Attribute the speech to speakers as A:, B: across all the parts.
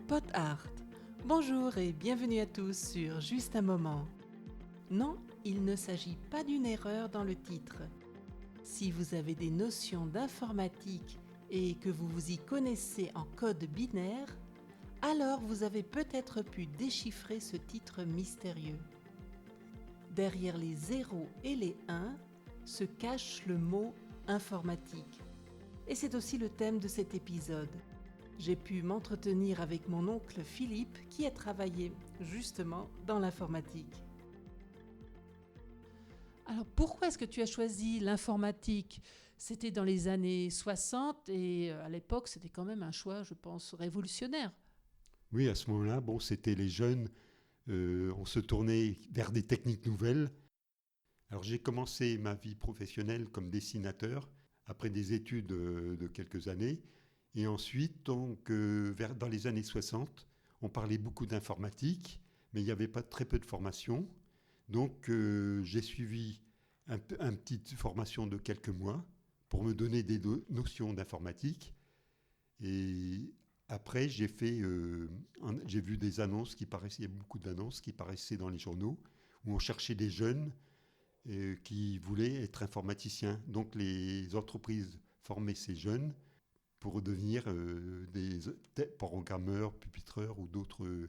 A: Pot Art. Bonjour et bienvenue à tous sur Juste un moment. Non, il ne s'agit pas d'une erreur dans le titre. Si vous avez des notions d'informatique et que vous vous y connaissez en code binaire, alors vous avez peut-être pu déchiffrer ce titre mystérieux. Derrière les 0 et les 1 se cache le mot informatique. Et c'est aussi le thème de cet épisode. J'ai pu m'entretenir avec mon oncle Philippe qui a travaillé justement dans l'informatique. Alors pourquoi est-ce que tu as choisi l'informatique ? C'était dans les années 60 et à l'époque c'était quand même un choix, je pense, révolutionnaire.
B: Oui, à ce moment-là, c'était les jeunes, on se tournait vers des techniques nouvelles. Alors j'ai commencé ma vie professionnelle comme dessinateur après des études de quelques années. Et ensuite, dans les années 60, on parlait beaucoup d'informatique, mais il n'y avait pas très peu de formation. Donc j'ai suivi une petite formation de quelques mois pour me donner des notions d'informatique. Et après, j'ai vu des annonces il y a beaucoup d'annonces qui paraissaient dans les journaux, où on cherchait des jeunes qui voulaient être informaticiens. Donc les entreprises formaient ces jeunes pour devenir des programmeurs, pupitreurs ou d'autres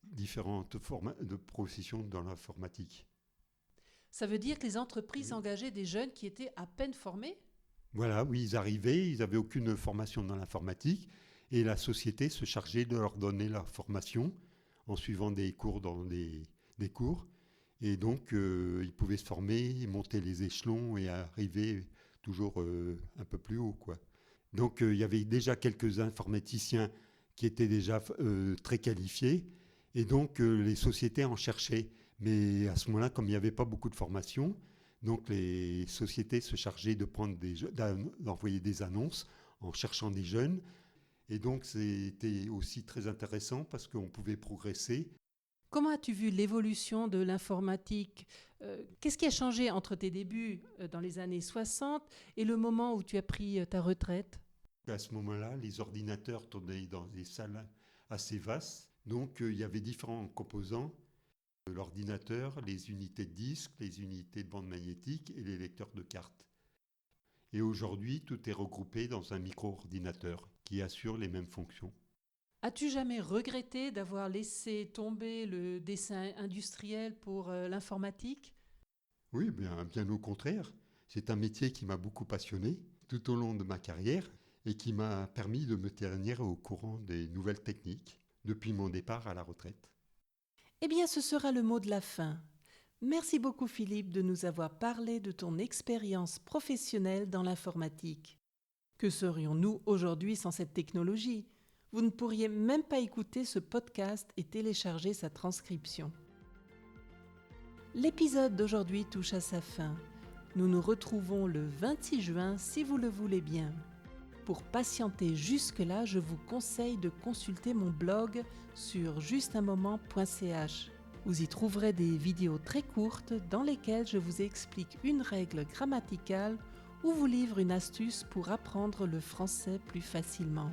B: différentes de professions dans l'informatique.
A: Ça veut dire que les entreprises engageaient des jeunes qui étaient à peine formés ?
B: Voilà, oui, ils arrivaient, ils n'avaient aucune formation dans l'informatique et la société se chargeait de leur donner leur formation en suivant des cours dans des cours. Et donc, ils pouvaient se former, monter les échelons et arriver toujours un peu plus haut, quoi. Donc il y avait déjà quelques informaticiens qui étaient déjà très qualifiés et donc les sociétés en cherchaient. Mais à ce moment-là, comme il n'y avait pas beaucoup de formation, donc les sociétés se chargeaient d'envoyer des annonces en cherchant des jeunes. Et donc c'était aussi très intéressant parce qu'on pouvait progresser.
A: Comment as-tu vu l'évolution de l'informatique ? Qu'est-ce qui a changé entre tes débuts dans les années 60 et le moment où tu as pris ta retraite ?
B: À ce moment-là, les ordinateurs tournaient dans des salles assez vastes. Donc il y avait différents composants. L'ordinateur, les unités de disque, les unités de bande magnétique et les lecteurs de cartes. Et aujourd'hui, tout est regroupé dans un micro-ordinateur qui assure les mêmes fonctions.
A: As-tu jamais regretté d'avoir laissé tomber le dessin industriel pour l'informatique ?
B: Oui, bien au contraire. C'est un métier qui m'a beaucoup passionné tout au long de ma carrière et qui m'a permis de me tenir au courant des nouvelles techniques depuis mon départ à la retraite.
A: Eh bien, ce sera le mot de la fin. Merci beaucoup Philippe de nous avoir parlé de ton expérience professionnelle dans l'informatique. Que serions-nous aujourd'hui sans cette technologie ? Vous ne pourriez même pas écouter ce podcast et télécharger sa transcription. L'épisode d'aujourd'hui touche à sa fin. Nous nous retrouvons le 26 juin si vous le voulez bien. Pour patienter jusque-là, je vous conseille de consulter mon blog sur justunmoment.ch. Vous y trouverez des vidéos très courtes dans lesquelles je vous explique une règle grammaticale ou vous livre une astuce pour apprendre le français plus facilement.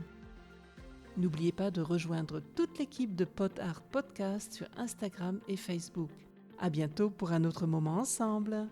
A: N'oubliez pas de rejoindre toute l'équipe de Pot Art Podcast sur Instagram et Facebook. À bientôt pour un autre moment ensemble.